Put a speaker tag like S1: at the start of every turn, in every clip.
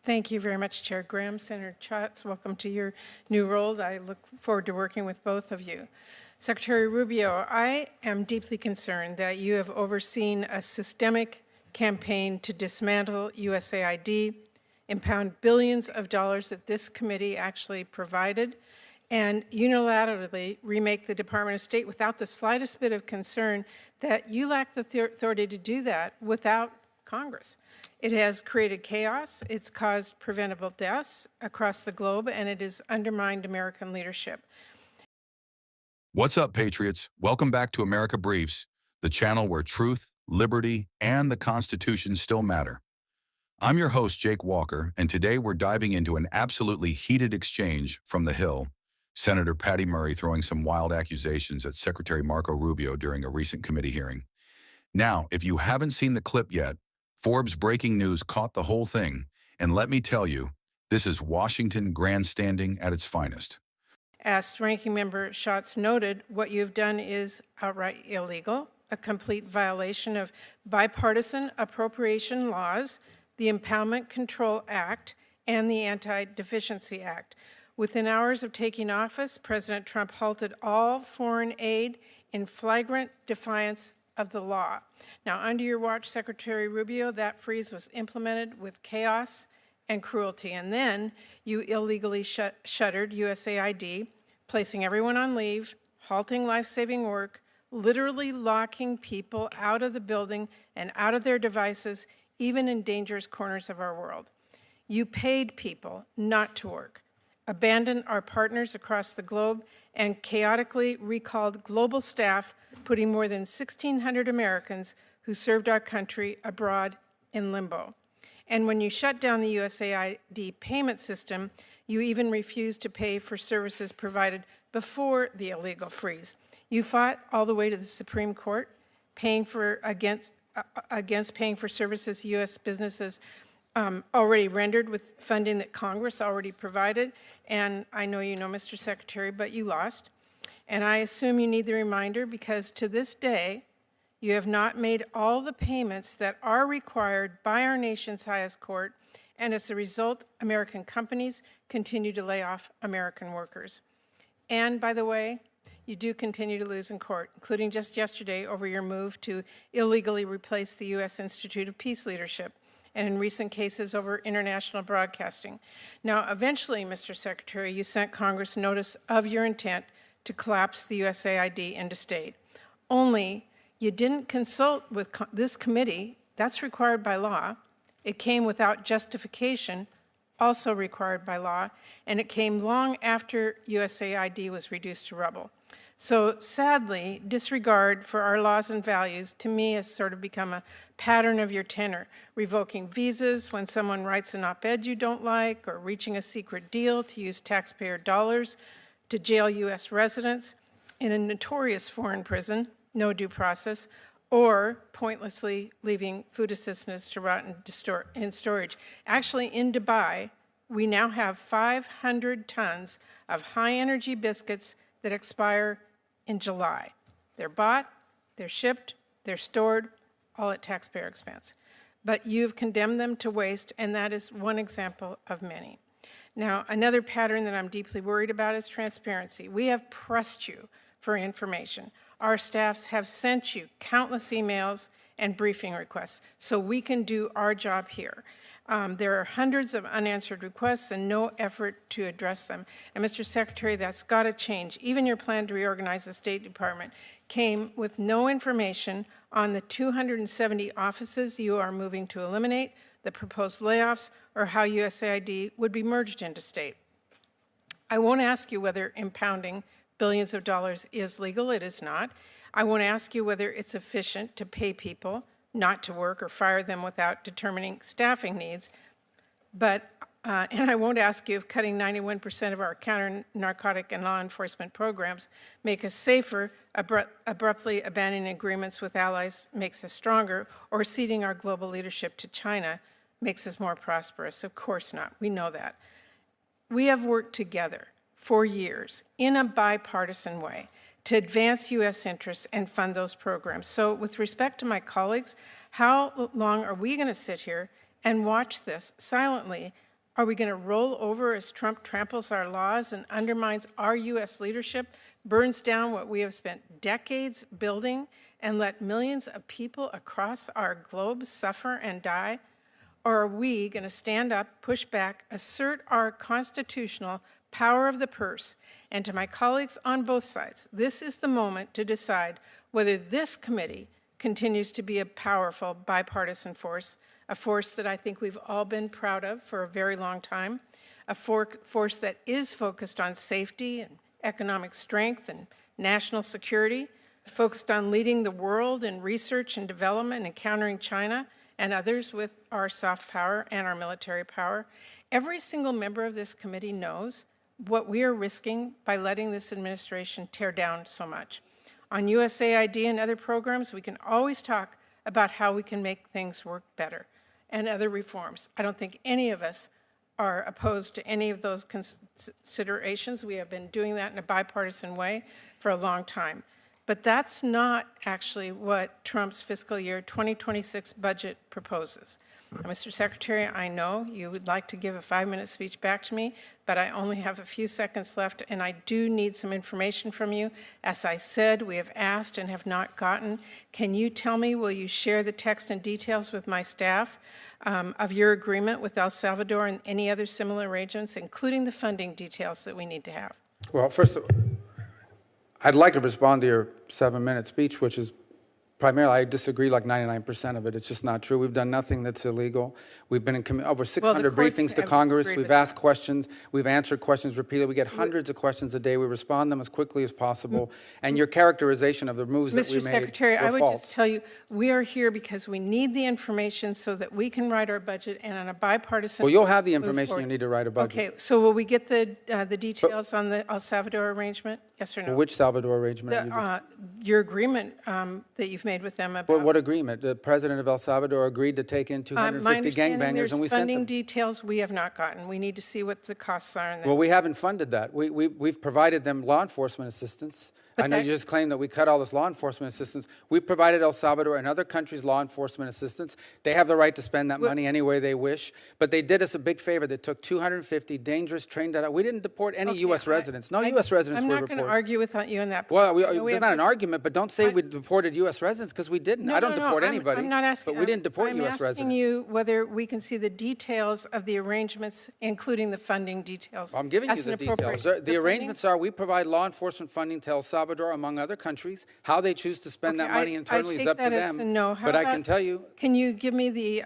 S1: Thank you very much, Chair Graham. Senator Schatz, welcome to your new role. I look forward to working with both of you. Secretary Rubio, I am deeply concerned that you have overseen a systemic campaign to dismantle USAID, impound billions of dollars that this committee actually provided, and unilaterally remake the Department of State without the slightest bit of concern that you lack the authority to do that without Congress. It has created chaos, it's caused preventable deaths across the globe, and it has undermined American leadership.
S2: What's up, Patriots? Welcome back to America Briefs, the channel where truth, liberty, and the Constitution still matter. I'm your host, Jake Walker, and today we're diving into an absolutely heated exchange from the Hill. Senator Patty Murray throwing some wild accusations at Secretary Marco Rubio during a recent committee hearing. Now, if you haven't seen the clip yet, Forbes breaking news caught the whole thing, and let me tell you, this is Washington grandstanding at its finest.
S1: As Ranking Member Schatz noted, what you've done is outright illegal, a complete violation of bipartisan appropriation laws, the Impoundment Control Act, and the Anti-Deficiency Act. Within hours of taking office, President Trump halted all foreign aid in flagrant defiance of the law. Now, under your watch, Secretary Rubio, that freeze was implemented with chaos and cruelty. And then you illegally shuttered USAID, placing everyone on leave, halting life-saving work, literally locking people out of the building and out of their devices, even in dangerous corners of our world. You paid people not to work, abandoned our partners across the globe, and chaotically recalled global staff, putting more than 1,600 Americans who served our country abroad in limbo. And when you shut down the USAID payment system, you even refused to pay for services provided before the illegal freeze. You fought all the way to the Supreme Court, against paying for services U.S. businesses already rendered with funding that Congress already provided. And I know you know, Mr. Secretary, but you lost. And I assume you need the reminder because to this day, you have not made all the payments that are required by our nation's highest court, and as a result, American companies continue to lay off American workers. And by the way, you do continue to lose in court, including just yesterday over your move to illegally replace the U.S. Institute of Peace Leadership, and in recent cases over international broadcasting. Now, eventually, Mr. Secretary, you sent Congress notice of your intent to collapse the USAID into state. Only you didn't consult with this committee. That's required by law. It came without justification, also required by law, and it came long after USAID was reduced to rubble. So sadly, disregard for our laws and values, to me, has sort of become a pattern of your tenor, revoking visas when someone writes an op-ed you don't like, or reaching a secret deal to use taxpayer dollars to jail U.S. residents in a notorious foreign prison, no due process, or pointlessly leaving food assistance to rot in storage. Actually, in Dubai, we now have 500 tons of high-energy biscuits that expire in July. They're bought, they're shipped, they're stored, all at taxpayer expense. But you've condemned them to waste, and that is one example of many. Now, another pattern that I'm deeply worried about is transparency. We have pressed you for information. Our staffs have sent you countless emails and briefing requests so we can do our job here. There are hundreds of unanswered requests and no effort to address them. And Mr. Secretary, that's got to change. Even your plan to reorganize the State Department came with no information on the 270 offices you are moving to eliminate, the proposed layoffs, or how USAID would be merged into state. I won't ask you whether impounding billions of dollars is legal. It is not. I won't ask you whether it's efficient to pay people not to work or fire them without determining staffing needs. But, and I won't ask you if cutting 91% of our counter-narcotic and law enforcement programs make us safer, abruptly abandoning agreements with allies makes us stronger, or ceding our global leadership to China makes us more prosperous. Of course not. We know that. We have worked together for years in a bipartisan way to advance U.S. interests and fund those programs. So with respect to my colleagues, how long are we going to sit here and watch this silently Are we going to roll over as Trump tramples our laws and undermines our U.S. leadership, burns down what we have spent decades building, and let millions of people across our globe suffer and die? Or are we going to stand up, push back, assert our constitutional power of the purse? And to my colleagues on both sides, this is the moment to decide whether this committee continues to be a powerful bipartisan force, a force that I think we've all been proud of for a very long time, a force that is focused on safety and economic strength and national security, focused on leading the world in research and development and countering China and others with our soft power and our military power. Every single member of this committee knows what we are risking by letting this administration tear down so much. On USAID and other programs, we can always talk about how we can make things work better and other reforms. I don't think any of us are opposed to any of those considerations. We have been doing that in a bipartisan way for a long time. But that's not actually what Trump's fiscal year 2026 budget proposes. Now, Mr. Secretary, I know you would like to give a 5-minute speech back to me, but I only have a few seconds left, and I do need some information from you. As I said, we have asked and have not gotten. Can you tell me, will you share the text and details with my staff of your agreement with El Salvador and any other similar arrangements, including the funding details that we need to have?
S3: Well, first, I'd like to respond to your 7-minute speech, which is primarily, I disagree like 99% of it. It's just not true. We've done nothing that's illegal. We've been in over 600 briefings to Congress. We've asked questions. We've answered questions repeatedly. We get hundreds of questions a day. We respond them as quickly as possible. And your characterization of the moves that we made
S1: Mr. Secretary, I would
S3: false.
S1: just tell you, we are here because we need the information so that we can write our budget and on a bipartisan.
S3: Well, you'll have the information you need to write a budget.
S1: Okay, so will we get the details on the El Salvador arrangement? Yes or no?
S3: Well, which Salvador arrangement?
S1: Your agreement that you've made with them about.
S3: What agreement? The president of El Salvador agreed to take in 250 gangbangers, and we sent
S1: funding
S3: them.
S1: details we have not gotten. We need to see what the costs are.
S3: Well, we haven't funded that. We've provided them law enforcement assistance. I know you just claimed that we cut all this law enforcement assistance. We provided El Salvador and other countries law enforcement assistance. They have the right to spend that money any way they wish. But they did us a big favor. They took 250 dangerous, trained out. We didn't deport any U.S. residents. No U.S. residents were
S1: I'm not
S3: reported.
S1: going to argue with you on that.
S3: Well, it's not an argument, but don't say we deported U.S. residents, because we didn't. I don't deport anybody.
S1: I'm not asking.
S3: But we didn't deport U.S. residents.
S1: I'm asking you whether we can see the details of the arrangements, including the funding details.
S3: I'm giving you the details. The arrangements are we provide law enforcement funding to El Salvador, among other countries. How they choose to spend that money internally is up to them.
S1: No.
S3: But I can tell you.
S1: Can you give me the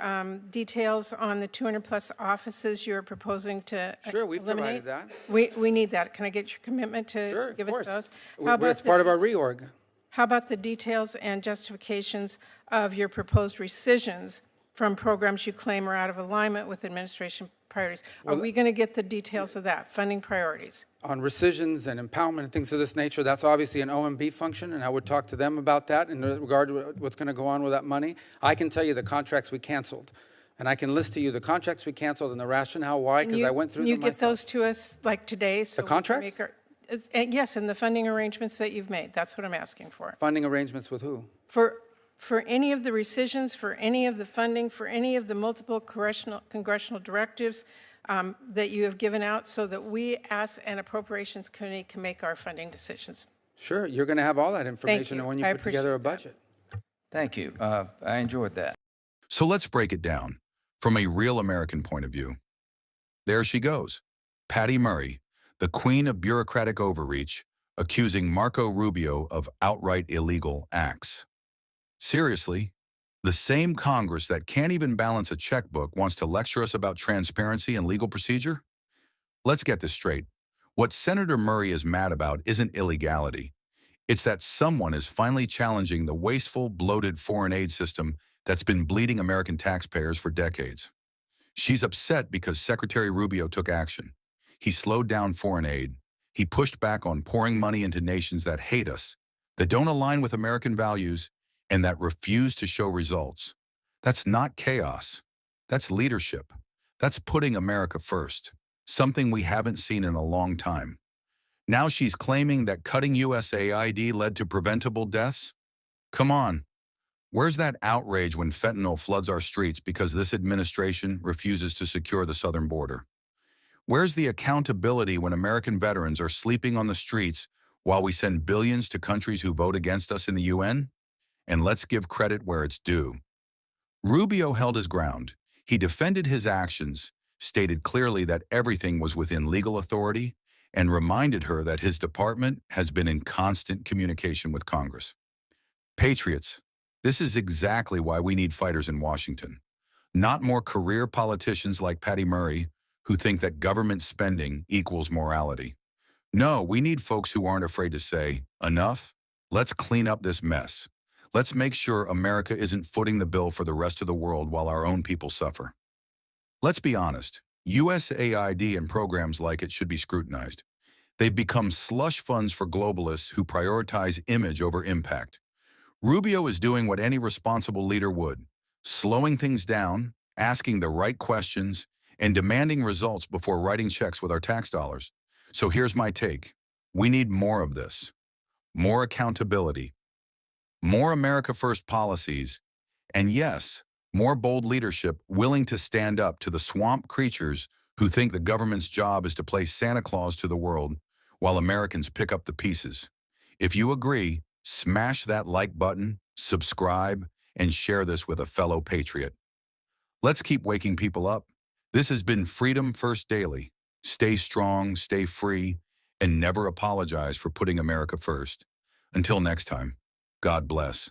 S1: details on the 200-plus offices you're proposing to
S3: Sure, we've
S1: eliminate?
S3: provided that.
S1: We need that. Can I get your commitment to give us those?
S3: It's part of our reorg.
S1: How about the details and justifications of your proposed rescissions from programs you claim are out of alignment with administration priorities? Are we going to get the details of that, funding priorities?
S3: On rescissions and impoundment and things of this nature, that's obviously an OMB function, and I would talk to them about that in regard to what's going to go on with that money. I can tell you the contracts we canceled, and I can list to you the contracts we canceled and the rationale why, because I went through them myself.
S1: Can you get those to us like today? So
S3: the contracts?
S1: Yes, and the funding arrangements that you've made. That's what I'm asking for.
S3: Funding arrangements with who?
S1: For any of the rescissions, for any of the funding, for any of the multiple congressional directives that you have given out, so that we as an appropriations committee can make our funding decisions.
S3: Sure, you're going to have all that information when you put together a budget.
S4: Thank you. I enjoyed that.
S2: So let's break it down from a real American point of view. There she goes, Patty Murray, the queen of bureaucratic overreach, accusing Marco Rubio of outright illegal acts. Seriously, the same Congress that can't even balance a checkbook wants to lecture us about transparency and legal procedure? Let's get this straight. What Senator Murray is mad about isn't illegality. It's that someone is finally challenging the wasteful, bloated foreign aid system that's been bleeding American taxpayers for decades. She's upset because Secretary Rubio took action. He slowed down foreign aid. He pushed back on pouring money into nations that hate us, that don't align with American values, and that refuse to show results. That's not chaos. That's leadership. That's putting America first, something we haven't seen in a long time. Now she's claiming that cutting USAID led to preventable deaths? Come on. Where's that outrage when fentanyl floods our streets because this administration refuses to secure the southern border? Where's the accountability when American veterans are sleeping on the streets while we send billions to countries who vote against us in the UN? And let's give credit where it's due. Rubio held his ground. He defended his actions, stated clearly that everything was within legal authority, and reminded her that his department has been in constant communication with Congress. Patriots, this is exactly why we need fighters in Washington. Not more career politicians like Patty Murray who think that government spending equals morality. No, we need folks who aren't afraid to say, enough, let's clean up this mess. Let's make sure America isn't footing the bill for the rest of the world while our own people suffer. Let's be honest, USAID and programs like it should be scrutinized. They've become slush funds for globalists who prioritize image over impact. Rubio is doing what any responsible leader would, slowing things down, asking the right questions, and demanding results before writing checks with our tax dollars. So here's my take. We need more of this. More accountability. More America First policies. And yes, more bold leadership willing to stand up to the swamp creatures who think the government's job is to play Santa Claus to the world while Americans pick up the pieces. If you agree, smash that like button, subscribe, and share this with a fellow patriot. Let's keep waking people up. This has been Freedom First Daily. Stay strong, stay free, and never apologize for putting America first. Until next time, God bless.